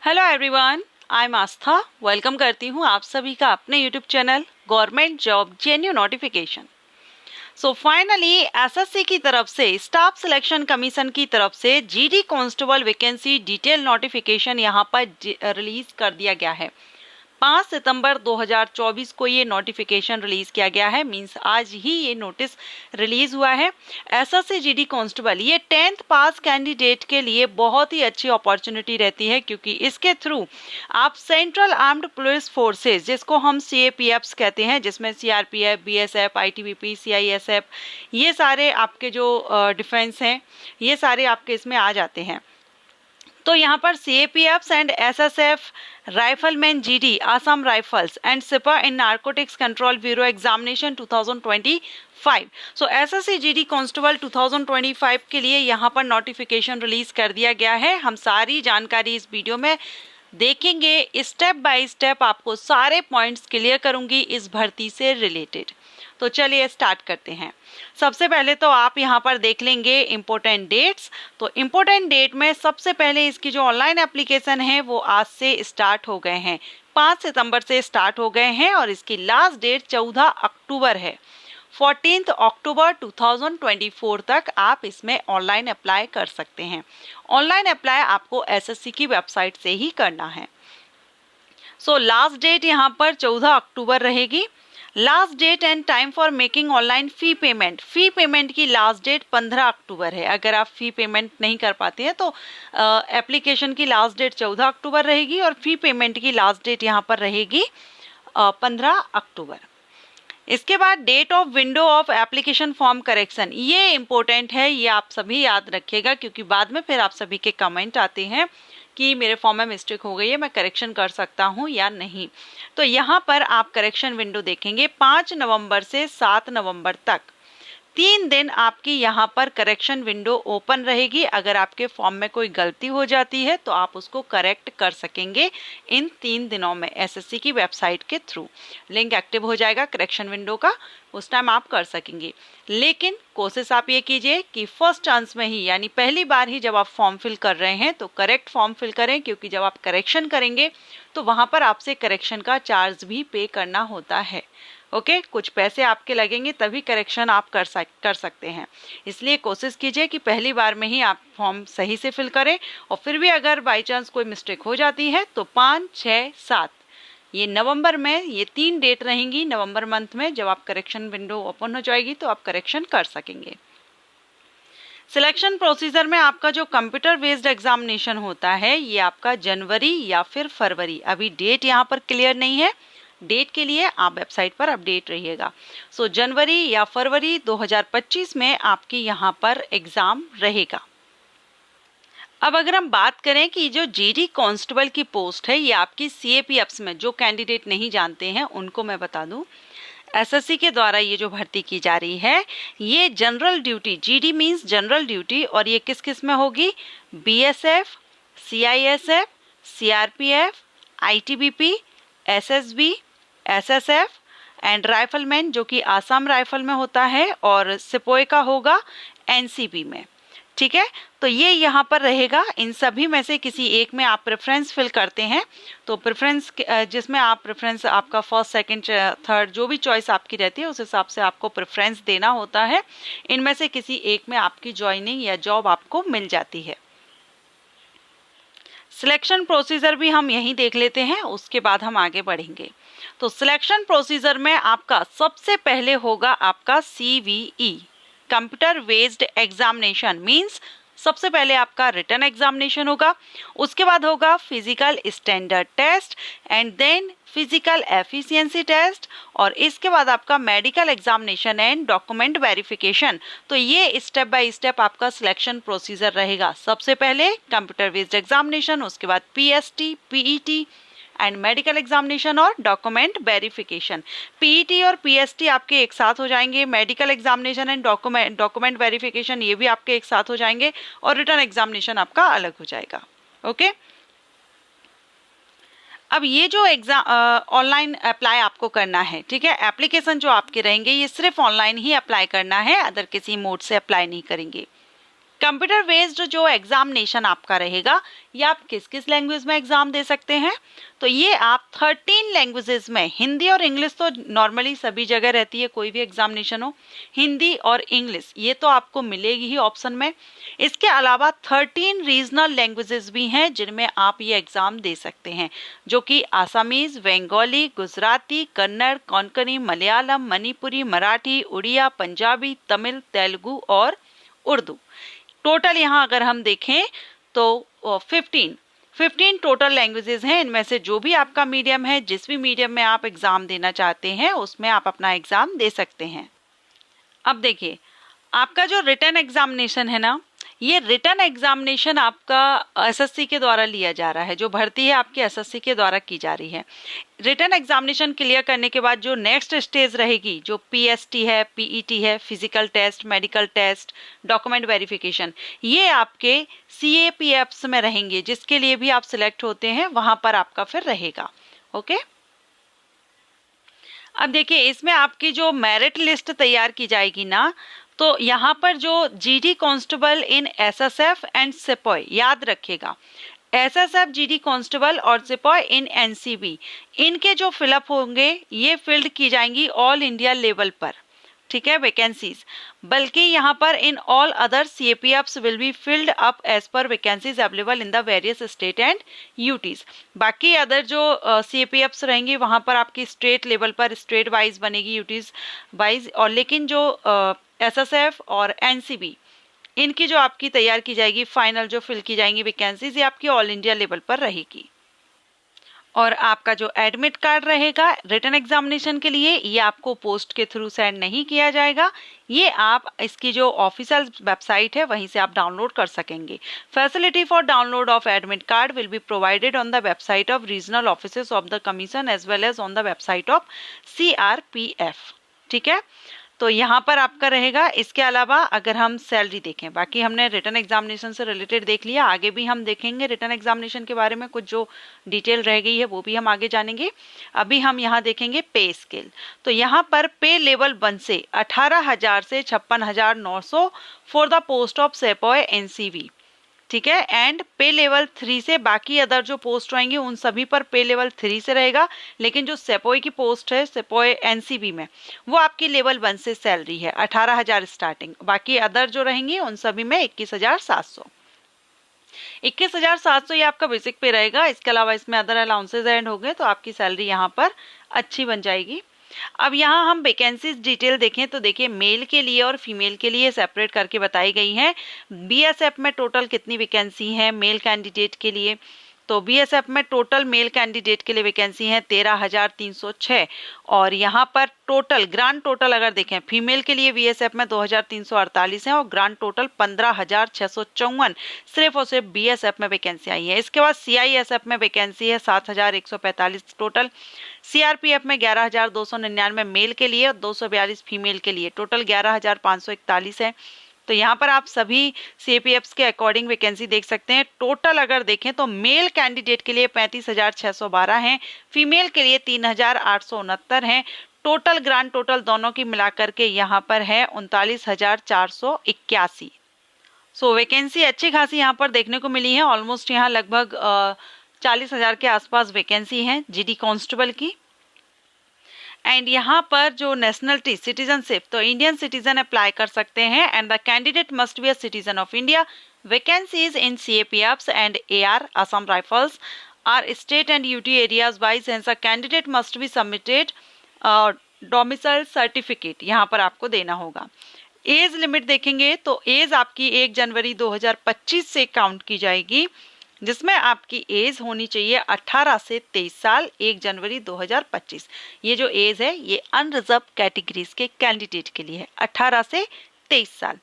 Hello everyone, I am Aastha. Welcome करती हूँ आप सभी का अपने YouTube channel government job genuine notification. So finally SSC की तरफ से स्टाफ सिलेक्शन कमीशन की तरफ से GD constable vacancy detail notification यहाँ पर रिलीज कर दिया गया है। 5 सितंबर 2024 को ये नोटिफिकेशन रिलीज किया गया है। मींस आज ही ये नोटिस रिलीज हुआ है। एसएससी जीडी कांस्टेबल ये 10th पास कैंडिडेट के लिए बहुत ही अच्छी अपॉर्चुनिटी रहती है, क्योंकि इसके थ्रू आप सेंट्रल आर्म्ड पुलिस फोर्सेस, जिसको हम सीएपीएफ्स कहते हैं, जिसमें सीआरपीएफ, बीएसएफ, आईटीबीपी, सीआईएसएफ, ये सारे आपके जो डिफेंस हैं, ये सारे आपके इसमें आ जाते हैं। तो यहाँ पर CAPFs and SSF, rifleman GD, Assam Rifles and सिपा in narcotics control bureau examination 2025। So SSC GD constable 2025 के लिए यहाँ पर नोटिफिकेशन रिलीज कर दिया गया है। हम सारी जानकारी इस वीडियो में देखेंगे, स्टेप बाय स्टेप आपको सारे पॉइंट्स क्लियर करूंगी इस भर्ती से रिलेटेड। तो चलिए स्टार्ट करते हैं। सबसे पहले तो आप यहाँ पर देख लेंगे इम्पोर्टेंट डेट्स। तो इम्पोर्टेंट डेट में सबसे पहले इसकी जो ऑनलाइन एप्लीकेशन है वो आज से स्टार्ट हो गए हैं, 5 सितंबर से स्टार्ट हो गए हैं, और इसकी लास्ट डेट 14 अक्टूबर है। 14 अक्टूबर 2024 तक आप इसमें ऑनलाइन अप्लाई कर सकते हैं। ऑनलाइन अप्लाई आपको एसएससी की वेबसाइट से ही करना है। सो लास्ट डेट यहाँ पर 14 अक्टूबर रहेगी। Last date and time for making online fee payment की लास्ट डेट 15 अक्टूबर है। अगर आप फी पेमेंट नहीं कर पाते हैं तो एप्लीकेशन की लास्ट डेट 14 अक्टूबर रहेगी और फी पेमेंट की लास्ट डेट यहाँ पर रहेगी 15 अक्टूबर। इसके बाद date of window of application form correction, ये इम्पोर्टेंट है, ये आप सभी याद रखिएगा, क्योंकि बाद में फिर आप सभी के कमेंट आते हैं कि मेरे फॉर्म में मिस्टेक हो गई है, मैं करेक्शन कर सकता हूं या नहीं। तो यहाँ पर आप करेक्शन विंडो देखेंगे 5 नवंबर से 7 नवंबर तक 3 दिन आपकी यहाँ पर करेक्शन विंडो ओपन रहेगी। अगर आपके फॉर्म में कोई गलती हो जाती है तो आप उसको करेक्ट कर सकेंगे इन 3 दिनों में एसएससी की वेबसाइट के थ्रू। लिंक एक्टिव हो जाएगा करेक्शन विंडो का, उस टाइम आप कर सकेंगे। लेकिन कोशिश आप ये कीजिए कि फर्स्ट चांस में ही, यानी पहली बार ही जब आप फॉर्म फिल कर रहे हैं तो करेक्ट फॉर्म फिल करें, क्योंकि जब आप करेक्शन करेंगे तो वहाँ पर आपसे करेक्शन का चार्ज भी पे करना होता है। ओके, कुछ पैसे आपके लगेंगे तभी करेक्शन आप कर सकते हैं। इसलिए कोशिश कीजिए कि पहली बार में ही आप फॉर्म सही से फिल करें। और फिर भी अगर बाई चांस कोई मिस्टेक हो जाती है तो 5, 6, 7 ये नवंबर में ये 3 डेट रहेंगी। नवंबर मंथ में जब आप करेक्शन विंडो ओपन हो जाएगी तो आप करेक्शन कर सकेंगे। सिलेक्शन प्रोसीजर में आपका जो कंप्यूटर बेस्ड एग्जामिनेशन होता है ये आपका जनवरी या फिर फरवरी, अभी डेट यहाँ पर क्लियर नहीं है, डेट के लिए आप वेबसाइट पर अपडेट रहिएगा। सो जनवरी या फरवरी 2025 में आपकी यहाँ पर एग्जाम रहेगा। अब अगर हम बात करें कि जो जीडी कांस्टेबल की पोस्ट है ये आपकी सीएपीएफ्स में, जो कैंडिडेट नहीं जानते हैं उनको मैं बता दूं, एसएससी के द्वारा ये जो भर्ती की जा रही है ये general duty, GD means general duty, और ये किस किस में होगी? BSF, CISF, CRPF, ITBP, SSB, SSF and rifleman, जो कि आसाम राइफल में होता है, और सिपोई का होगा एनसीबी में। ठीक है, तो ये यहाँ पर रहेगा। इन सभी में से किसी एक में आप प्रेफरेंस फिल करते हैं, तो प्रेफरेंस जिसमें आप प्रेफरेंस आपका फर्स्ट, सेकंड, थर्ड जो भी चॉइस आपकी रहती है उस हिसाब से आपको प्रेफरेंस देना होता है। इनमें से किसी एक में आपकी ज्वाइनिंग या जॉब आपको मिल जाती है। सिलेक्शन प्रोसीजर भी हम यहीं देख लेते हैं, उसके बाद हम आगे बढ़ेंगे। तो सिलेक्शन प्रोसीजर में आपका सबसे पहले होगा आपका CBE, computer based examination, means सबसे पहले आपका रिटन एग्जामिनेशन होगा, उसके बाद होगा physical standard test and then physical efficiency test, और इसके बाद आपका medical examination and document verification. तो ये स्टेप बाय स्टेप आपका सिलेक्शन प्रोसीजर रहेगा। सबसे पहले कंप्यूटर बेस्ड एग्जामिनेशन, उसके बाद PST, PET and medical examination और डॉक्यूमेंट वेरिफिकेशन। पीईटी और पीएसटी आपके एक साथ हो जाएंगे, medical examination and document verification ये भी आपके एक साथ हो जाएंगे, और रिटन एग्जामिनेशन आपका अलग हो जाएगा। ओके, अब ये जो एग्जाम ऑनलाइन अप्लाई आपको करना है, ठीक है, एप्लीकेशन जो आपके रहेंगे ये सिर्फ ऑनलाइन ही अप्लाई करना है, अदर किसी मोड से अप्लाई नहीं करेंगे। कंप्यूटर बेस्ड जो एग्जामिनेशन आपका रहेगा, ये आप किस किस लैंग्वेज में एग्जाम दे सकते हैं, तो ये आप 13 लैंग्वेजेस में, हिंदी और इंग्लिश तो नॉर्मली सभी जगह रहती है, कोई भी एग्जामिनेशन हो, हिंदी और इंग्लिश ये तो आपको मिलेगी ही ऑप्शन में। इसके अलावा 13 रीजनल लैंग्वेजेस भी हैं जिनमें आप ये एग्जाम दे सकते हैं, जो कि आसामीज, बंगाली, गुजराती, कन्नड़, कोंकणी, मलयालम, मणिपुरी, मराठी, उड़िया, पंजाबी, तमिल, तेलुगु और उर्दू। टोटल यहाँ अगर हम देखें तो 15 टोटल लैंग्वेजेस हैं। इनमें से जो भी आपका मीडियम है, जिस भी मीडियम में आप एग्जाम देना चाहते हैं उसमें आप अपना एग्जाम दे सकते हैं। अब देखिए, आपका जो रिटन एग्जामिनेशन है ना, ये रिटन एग्जामिनेशन आपका एसएससी के द्वारा लिया जा रहा है, जो भर्ती है आपकी एसएससी के द्वारा की जा रही है। रिटन एग्जामिनेशन क्लियर करने के बाद जो नेक्स्ट स्टेज रहेगी, जो पीएसटी है, पीईटी है, physical test, medical test, document verification, ये आपके सीएपीएफ्स में रहेंगे, जिसके लिए भी आप सिलेक्ट होते हैं वहां पर आपका फिर रहेगा। ओके, अब देखिए, इसमें आपकी जो मेरिट लिस्ट तैयार की जाएगी ना, तो यहाँ पर जो GD constable in SSF and सिपाही, याद रखिएगा, एसएसएफ, जीडी कांस्टेबल और सिपाही इन एनसीबी, इनके जो फिलअप होंगे ये फिल्ड की जाएंगी ऑल इंडिया लेवल पर, ठीक है, वैकेंसीज। बल्कि यहाँ पर in all other CAPFs will be filled up as per vacancies available in the various state and UTs. बाकी अदर जो सीएपीएफ्स रहेंगी वहाँ पर आपकी स्टेट लेवल पर स्टेट वाइज बनेगी, यूटीज वाइज, और लेकिन जो एसएसएफ और एनसीबी, इनकी जो आपकी तैयार की जाएगी, फाइनल जो फिल की जाएंगी वैकेंसीज, ये आपकी ऑल इंडिया लेवल पर रहेगी। और आपका जो एडमिट कार्ड रहेगा रिटन एग्जामिनेशन के लिए, ये आपको पोस्ट के थ्रू सेंड नहीं किया जाएगा, ये आप इसकी जो ऑफिशियल वेबसाइट है वहीं से आप डाउनलोड कर सकेंगे। Facility for download of admit card will be provided on the website of regional offices of the commission as well as on the website of CRPF, ठीक है, तो यहाँ पर आपका रहेगा। इसके अलावा अगर हम सैलरी देखें, बाकी हमने रिटन एग्जामिनेशन से रिलेटेड देख लिया, आगे भी हम देखेंगे रिटन एग्जामिनेशन के बारे में कुछ जो डिटेल रह गई है वो भी हम आगे जानेंगे। अभी हम यहाँ देखेंगे पे स्केल, तो यहाँ पर पे लेवल 1 से 18,000 से 56,900 फॉर द पोस्ट ऑफ सिपाही एनसीबी, ठीक है, एंड पे लेवल 3 से बाकी अदर जो पोस्ट आएंगे उन सभी पर पे लेवल 3 से रहेगा, लेकिन जो सिपाही की पोस्ट है सिपाही एनसीबी में, वो आपकी लेवल 1 से सैलरी है 18,000 स्टार्टिंग, बाकी अदर जो रहेंगी उन सभी में 21,700। 21,700 ये आपका बेसिक पे रहेगा। इसके अलावा इसमें अदर अलाउंसेज ऐड हो गए तो आपकी सैलरी यहाँ पर अच्छी बन जाएगी। अब यहाँ हम वैकेंसीज डिटेल देखें तो देखिए, मेल के लिए और फीमेल के लिए सेपरेट करके बताई गई हैं। बीएसएफ में टोटल कितनी वैकेंसी है मेल कैंडिडेट के लिए, तो बीएसएफ में टोटल मेल कैंडिडेट के लिए वैकेंसी है 13,306, और यहाँ पर टोटल ग्रांड टोटल अगर देखें फीमेल के लिए बीएसएफ में 2,348 है और ग्रांड टोटल 15,654 सिर्फ और सिर्फ बीएसएफ में वैकेंसी आई है। इसके बाद सीआईएसएफ में वैकेंसी है 7,145 टोटल, सीआरपीएफ में 11,299 मेल के लिए और 242 फीमेल के लिए, टोटल 11,541 है। तो यहाँ पर आप सभी सीएपीएफ्स के अकॉर्डिंग वैकेंसी देख सकते हैं। टोटल अगर देखें तो मेल कैंडिडेट के लिए 35,612 हैं, फीमेल के लिए 3,869 हैं। टोटल ग्रांड टोटल दोनों की मिलाकर के यहाँ पर है 39,481। सो वैकेंसी अच्छी खासी यहाँ पर देखने को मिली है। ऑलमोस्ट यहाँ लगभग 40,000 के आसपास वैकेंसी है जीडी कांस्टेबल की। एंड यहाँ पर जो नेशनलिटी सिटीजनशिप, तो इंडियन सिटीजन अप्लाई कर सकते हैं, and the candidate must be a citizen of India. Vacancies in CAPFs and AR Assam Rifles are state and UT areas wise, hence a candidate must be submitted domicile certificate यहाँ पर आपको देना होगा। Age limit देखेंगे तो as आपकी 1 जनवरी 2025 से count की जाएगी, जिसमें आपकी एज होनी चाहिए 18 से 23 साल 1 जनवरी 2025। ये जो एज है ये अनरिजर्व कैटेगरीज के कैंडिडेट के लिए है, 18 से 23 साल।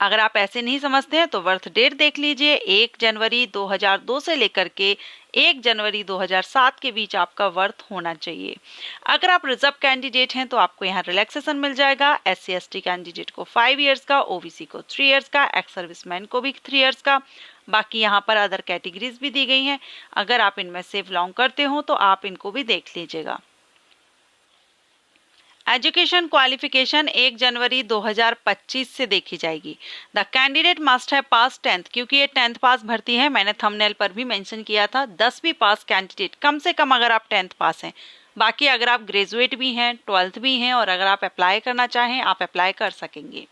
अगर आप ऐसे नहीं समझते हैं तो बर्थ डेट देख लीजिए, 1 जनवरी 2002 से लेकर के 1 जनवरी 2007 के बीच आपका बर्थ होना चाहिए। अगर आप रिजर्व कैंडिडेट हैं तो आपको यहाँ रिलैक्सेशन मिल जाएगा। SC ST कैंडिडेट को 5 इयर्स का, OBC को 3 इयर्स का, एक्स सर्विसमैन को भी 3 इयर्स का। बाकी यहाँ पर अदर कैटेगरीज भी दी गई हैं, अगर आप इनमें से बिलोंग करते हो तो आप इनको भी देख लीजिएगा। एजुकेशन क्वालिफिकेशन 1 जनवरी 2025 से देखी जाएगी। The candidate must have pass 10th, क्योंकि ये 10th पास भर्ती है, मैंने थंबनेल पर भी मेंशन किया था। 10वीं पास कैंडिडेट, कम से कम अगर आप 10th पास हैं। बाकी अगर आप ग्रेजुएट भी हैं, 12th भी हैं और अगर आप अप्लाई करना चाहें आप अप्लाई कर सकेंगे।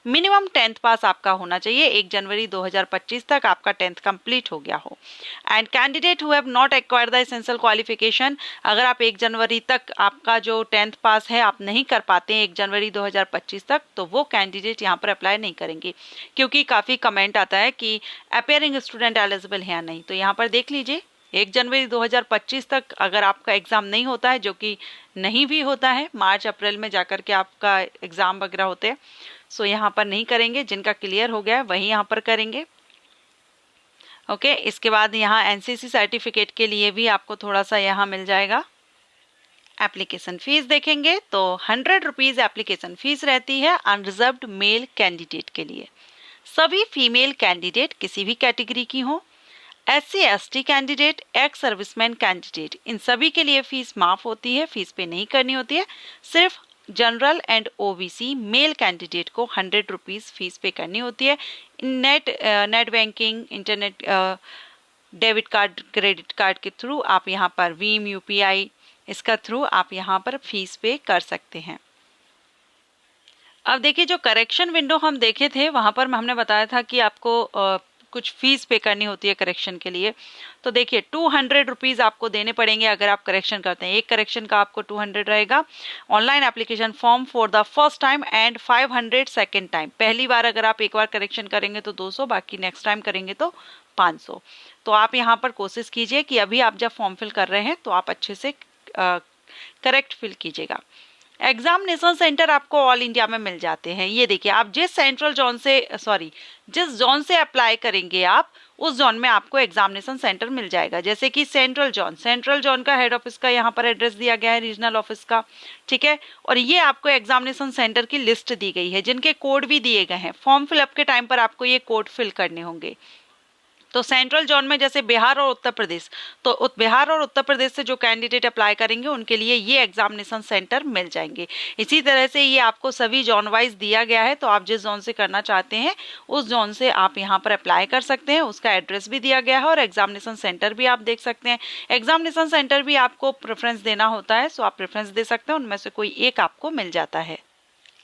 मिनिमम 10th पास आपका होना चाहिए, 1 जनवरी 2025 तक आपका 10th कंप्लीट हो गया हो। And candidate who have not acquired the essential qualification, अगर आप 1 जनवरी तक आपका जो 10th पास है आप नहीं कर पाते हैं 1 जनवरी 2025 तक, तो वो कैंडिडेट यहाँ पर अप्लाई नहीं करेंगे, क्योंकि काफ़ी कमेंट आता है कि अपेयरिंग स्टूडेंट एलिजिबल है या नहीं। तो यहाँ पर देख लीजिए 1 जनवरी 2025 तक अगर आपका एग्ज़ाम नहीं होता है, जो कि नहीं भी होता है, मार्च अप्रैल में जाकर के आपका एग्ज़ाम वगैरह होते हैं, सो यहाँ पर नहीं करेंगे। जिनका क्लियर हो गया है वही यहाँ पर करेंगे। ओके, इसके बाद यहाँ एनसीसी सर्टिफिकेट के लिए भी आपको थोड़ा सा यहाँ मिल जाएगा। एप्लीकेशन फीस देखेंगे तो 100 रुपीज़ एप्लीकेशन फीस रहती है अनरिजर्व्ड मेल कैंडिडेट के लिए। सभी फीमेल कैंडिडेट किसी भी कैटेगरी की हो, SC ST candidate, ex serviceman candidate, इन सभी के लिए फीस माफ़ होती है, फीस पे नहीं करनी होती है। सिर्फ general and OBC male candidate को 100 रुपीज़ फीस पे करनी होती है। Net banking, internet, debit card, credit card के थ्रू आप यहाँ पर भीम, UPI, इसका थ्रू आप यहाँ पर फीस पे कर सकते हैं। अब देखिए जो करेक्शन विंडो हम देखे थे वहाँ पर हमने बताया था कि आपको कुछ फीस पे करनी होती है करेक्शन के लिए। तो देखिए 200 रुपीज़ आपको देने पड़ेंगे अगर आप करेक्शन करते हैं। एक करेक्शन का आपको 200 रहेगा। Online application form for the first time and 500 second time. पहली बार अगर आप एक बार करेक्शन करेंगे तो 200, बाकी नेक्स्ट टाइम करेंगे तो 500। तो आप यहाँ पर कोशिश कीजिए कि अभी आप जब फॉर्म फिल कर रहे हैं तो आप अच्छे से करेक्ट फिल कीजिएगा। एग्जामिनेशन सेंटर आपको ऑल इंडिया में मिल जाते हैं। ये देखिए आप जिस जोन से अप्लाई करेंगे आप उस जोन में आपको एग्जामिनेशन सेंटर मिल जाएगा। जैसे कि सेंट्रल जोन का हेड ऑफिस का यहाँ पर एड्रेस दिया गया है, रीजनल ऑफिस का, ठीक है। और ये आपको एग्जामिनेशन सेंटर की लिस्ट दी गई है जिनके कोड भी दिए गए हैं। फॉर्म फिलअप के टाइम पर आपको ये कोड फिल करने होंगे। तो सेंट्रल जोन में जैसे बिहार और उत्तर प्रदेश, तो बिहार और उत्तर प्रदेश से जो कैंडिडेट अप्लाई करेंगे उनके लिए ये एग्जामिनेशन सेंटर मिल जाएंगे। इसी तरह से ये आपको सभी जोन वाइज दिया गया है। तो आप जिस जोन से करना चाहते हैं उस जोन से आप यहाँ पर अप्लाई कर सकते हैं। उसका एड्रेस भी दिया गया है और एग्जामिनेशन सेंटर भी आप देख सकते हैं। एग्जामिनेशन सेंटर भी आपको प्रेफरेंस देना होता है, सो आप प्रेफरेंस दे सकते हैं, उनमें से कोई एक आपको मिल जाता है।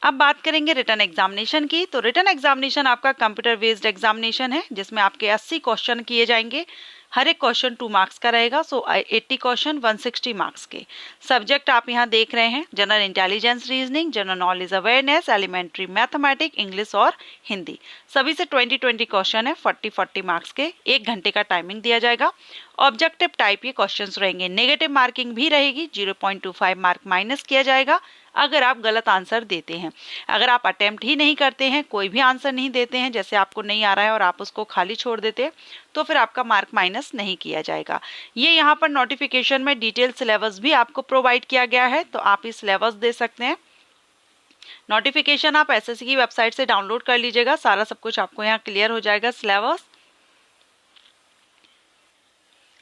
अब बात करेंगे रिटन एग्जामिनेशन की। तो रिटन एग्जामिनेशन आपका कंप्यूटर बेस्ड एग्जामिनेशन है जिसमें आपके 80 क्वेश्चन किए जाएंगे। हर एक क्वेश्चन 2 मार्क्स का रहेगा। सो 80 क्वेश्चन 160 मार्क्स के। सब्जेक्ट आप यहाँ देख रहे हैं general intelligence, reasoning, general knowledge awareness, elementary mathematics, English और हिंदी। सभी से 20-20 क्वेश्चन है, 40-40 मार्क्स के। 1 घंटे का टाइमिंग दिया जाएगा। ऑब्जेक्टिव टाइप ये क्वेश्चंस रहेंगे। नेगेटिव मार्किंग भी रहेगी, 0.25 मार्क माइनस किया जाएगा अगर आप गलत आंसर देते हैं। अगर आप अटेम्प्ट ही नहीं करते हैं, कोई भी आंसर नहीं देते हैं, जैसे आपको नहीं आ रहा है और आप उसको खाली छोड़ देते हैं, तो फिर आपका मार्क माइनस नहीं किया जाएगा। ये यहाँ पर नोटिफिकेशन में डिटेल सिलेबस भी आपको प्रोवाइड किया गया है, तो आप इस सिलेबस दे सकते हैं। नोटिफिकेशन आप SSC की वेबसाइट से डाउनलोड कर लीजिएगा, सारा सब कुछ आपको यहाँ क्लियर हो जाएगा सिलेबस।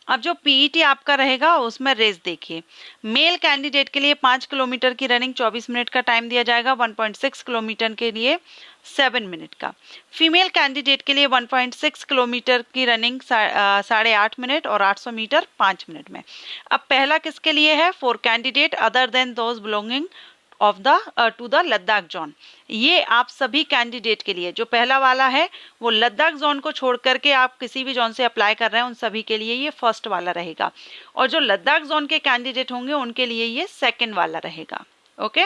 अब जो PET आपका रहेगा उसमें रेस देखिए। मेल कैंडिडेट के लिए 5 किलोमीटर की रनिंग 24 मिनट का टाइम दिया जाएगा। 1.6 किलोमीटर के लिए 7 मिनट का। फीमेल कैंडिडेट के लिए 1.6 किलोमीटर की रनिंग 8.5 मिनट और 800 मीटर 5 मिनट में। अब पहला किसके लिए है? For candidate other than those belonging of the two the Ladakh zone. ये आप सभी कैंडिडेट के लिए, जो पहला वाला है वो लद्दाख जोन को छोड़ करके आप किसी भी जोन से अप्लाई कर रहे हैं उन सभी के लिए ये फर्स्ट वाला रहेगा, और जो लद्दाख जोन के कैंडिडेट होंगे उनके लिए ये सेकंड वाला रहेगा। ओके,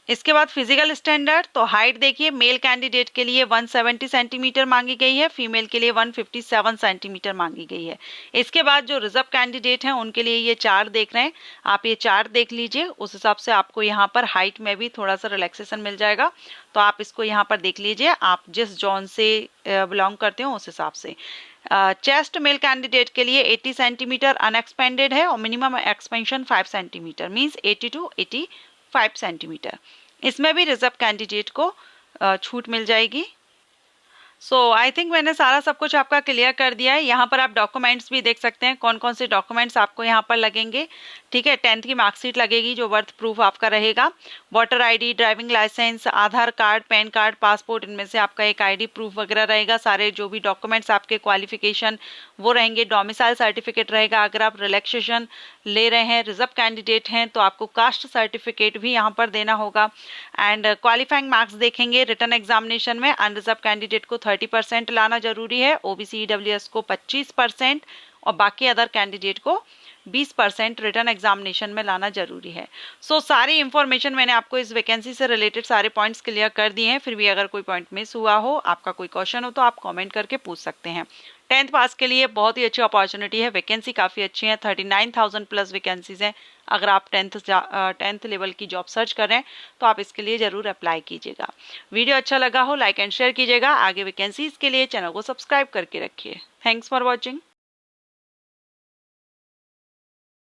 इसके बाद फिजिकल स्टैंडर्ड। तो हाइट देखिए, मेल कैंडिडेट के लिए 170 सेंटीमीटर मांगी गई है, फीमेल के लिए 157 सेंटीमीटर मांगी गई है। इसके बाद जो रिजर्व कैंडिडेट हैं उनके लिए ये चार्ट देख रहे हैं, आप ये चार्ट देख लीजिए, उस हिसाब से आपको यहाँ पर हाइट में भी थोड़ा सा रिलैक्सेशन मिल जाएगा। तो आप इसको यहाँ पर देख लीजिए, आप जिस जोन से बिलोंग करते हो उस हिसाब से। चेस्ट मेल कैंडिडेट के लिए 80 सेंटीमीटर अनएक्सपेंडेड है और minimum expansion 5 centimetre, means 80 to 85 centimetre. इसमें भी रिजर्व कैंडिडेट को छूट मिल जाएगी। सो आई थिंक मैंने सारा सब कुछ आपका क्लियर कर दिया है। यहाँ पर आप डॉक्यूमेंट्स भी देख सकते हैं कौन कौन से डॉक्यूमेंट्स आपको यहाँ पर लगेंगे। ठीक है, 10th की मार्कशीट लगेगी जो बर्थ प्रूफ आपका रहेगा, वोटर आईडी, ड्राइविंग लाइसेंस, आधार कार्ड, पैन कार्ड, पासपोर्ट, इनमें से आपका एक आईडी प्रूफ वगैरह रहेगा। सारे जो भी डॉक्यूमेंट्स आपके क्वालिफिकेशन वो रहेंगे। डोमिसाइल सर्टिफिकेट रहेगा, अगर आप रिलैक्सेशन ले रहे हैं, रिजर्व कैंडिडेट हैं, तो आपको कास्ट सर्टिफिकेट भी यहाँ पर देना होगा। एंड क्वालिफाइंग मार्क्स देखेंगे रिटन एग्जामिनेशन में, अनरिजर्व कैंडिडेट को 30% लाना जरूरी है, ओबीसी ईडब्ल्यूएस को 25% और बाकी अदर कैंडिडेट को 20% रिटर्न एग्जामिनेशन में लाना जरूरी है। सो सारी इंफॉर्मेशन मैंने आपको इस वैकेंसी से रिलेटेड सारे पॉइंट्स क्लियर कर दिए हैं। फिर भी अगर कोई पॉइंट मिस हुआ हो, आपका कोई क्वेश्चन हो, तो आप कमेंट करके पूछ सकते हैं। 10th पास के लिए बहुत ही अच्छी अपॉर्चुनिटी है, वैकेंसी काफ़ी अच्छी है, 39,000 प्लस वैकेंसीज हैं। अगर आप 10th लेवल की जॉब सर्च कर रहे हैं तो आप इसके लिए ज़रूर अप्लाई कीजिएगा। वीडियो अच्छा लगा हो लाइक एंड शेयर कीजिएगा। आगे वैकेंसीज के लिए चैनल को सब्सक्राइब करके रखिए। Thanks for watching.